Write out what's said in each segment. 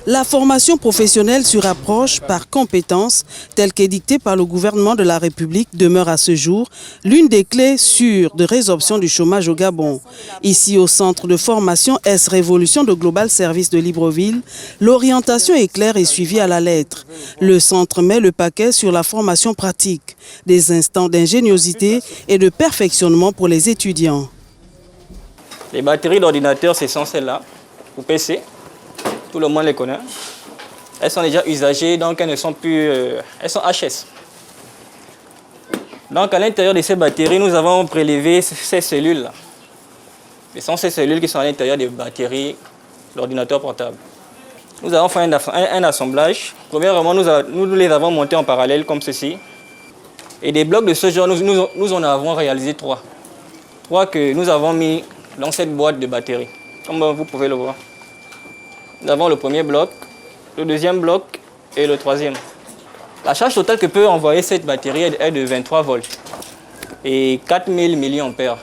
La formation professionnelle sur approche par compétences, telle qu'édictée par le gouvernement de la République, demeure à ce jour l'une des clés sûres de résorption du chômage au Gabon. Ici, au centre de formation S-Révolution de Global Service de Libreville, l'orientation est claire et suivie à la lettre. Le centre met le paquet sur la formation pratique, des instants d'ingéniosité et de perfectionnement pour les étudiants. Les batteries d'ordinateur, ce sont celles-là, ou PC. Tout le monde les connaît. Elles sont déjà usagées, donc elles ne sont plus... elles sont HS. Donc à l'intérieur de ces batteries, nous avons prélevé ces cellules-là. Ce sont ces cellules qui sont à l'intérieur des batteries d'ordinateur portable. Nous avons fait un assemblage. Premièrement, nous les avons montés en parallèle comme ceci. Et des blocs de ce genre, nous en avons réalisé 3. 3 que nous avons mis dans cette boîte de batterie, comme vous pouvez le voir. Nous avons le premier bloc, le deuxième bloc et le troisième. La charge totale que peut envoyer cette batterie est de 23 volts et 4000 mAh.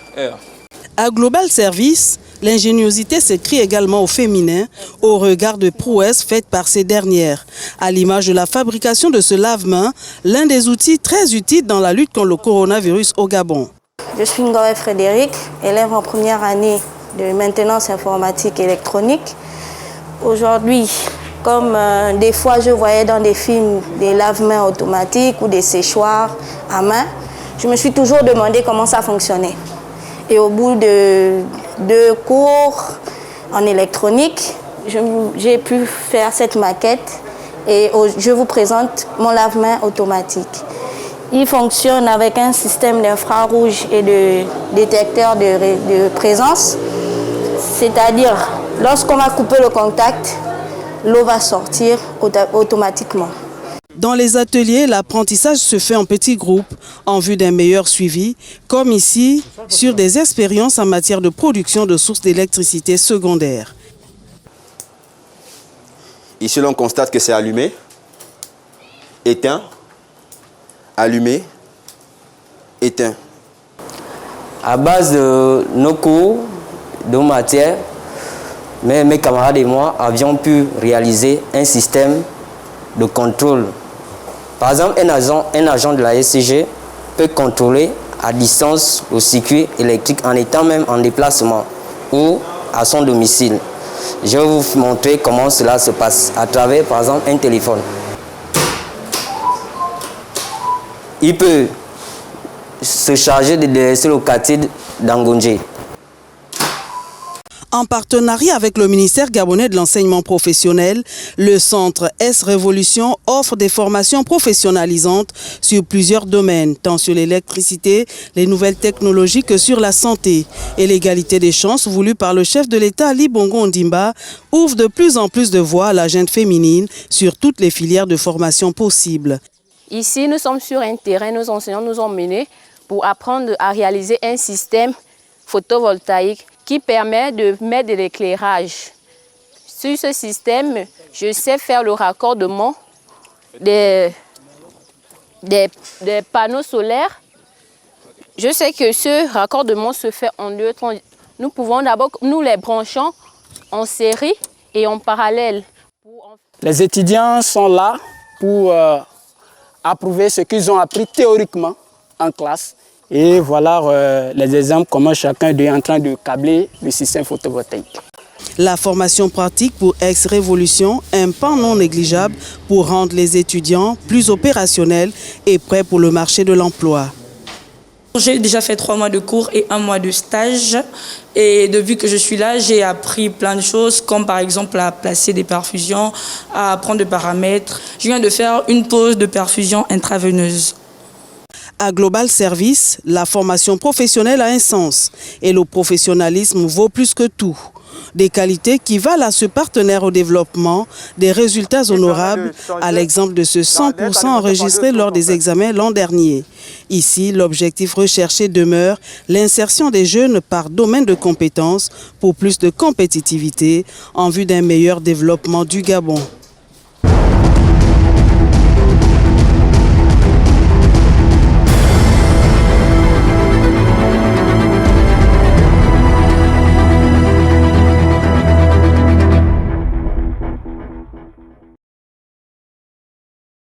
À Global Service, l'ingéniosité s'écrit également au féminin au regard de prouesses faites par ces dernières. À l'image de la fabrication de ce lave-mains, l'un des outils très utiles dans la lutte contre le coronavirus au Gabon. Je suis Ngoé Frédéric, élève en première année de maintenance informatique et électronique. Aujourd'hui, comme des fois je voyais dans des films des lave-mains automatiques ou des séchoirs à main, je me suis toujours demandé comment ça fonctionnait. Et au bout de 2 cours en électronique, j'ai pu faire cette maquette et je vous présente mon lave-mains automatique. Il fonctionne avec un système d'infrarouge et de détecteur de présence, c'est-à-dire lorsqu'on va couper le contact, l'eau va sortir automatiquement. Dans les ateliers, l'apprentissage se fait en petits groupes en vue d'un meilleur suivi, comme ici, sur des expériences en matière de production de sources d'électricité secondaire. Ici, l'on constate que c'est allumé, éteint, allumé, éteint. À base de nos cours de matière, mes camarades et moi avions pu réaliser un système de contrôle. Par exemple, un agent de la SCG peut contrôler à distance le circuit électrique en étant même en déplacement ou à son domicile. Je vais vous montrer comment cela se passe à travers, par exemple, un téléphone. Il peut se charger de délaisser le quartier d'Angonje. En partenariat avec le ministère gabonais de l'enseignement professionnel, le centre S-Révolution offre des formations professionnalisantes sur plusieurs domaines, tant sur l'électricité, les nouvelles technologies que sur la santé. Et l'égalité des chances voulue par le chef de l'État Ali Bongo Ondimba ouvre de plus en plus de voies à la gente féminine sur toutes les filières de formation possibles. Ici, nous sommes sur un terrain, nos enseignants nous ont menés pour apprendre à réaliser un système photovoltaïque qui permet de mettre de l'éclairage. Sur ce système, je sais faire le raccordement des panneaux solaires. Je sais que ce raccordement se fait en 2 temps. Nous pouvons d'abord, nous les branchons en série et en parallèle. Les étudiants sont là pour approuver ce qu'ils ont appris théoriquement en classe. Et voilà les exemples, comment chacun est en train de câbler le système photovoltaïque. La formation pratique pour X-Révolution, un pan non négligeable pour rendre les étudiants plus opérationnels et prêts pour le marché de l'emploi. J'ai déjà fait 3 mois de cours et 1 mois de stage. Et depuis que je suis là, j'ai appris plein de choses, comme par exemple à placer des perfusions, à apprendre des paramètres. Je viens de faire une pause de perfusion intraveineuse. À Global Service, la formation professionnelle a un sens et le professionnalisme vaut plus que tout. Des qualités qui valent à ce partenaire au développement des résultats honorables, à l'exemple de ce 100% enregistré lors des examens l'an dernier. Ici, l'objectif recherché demeure l'insertion des jeunes par domaine de compétences pour plus de compétitivité en vue d'un meilleur développement du Gabon.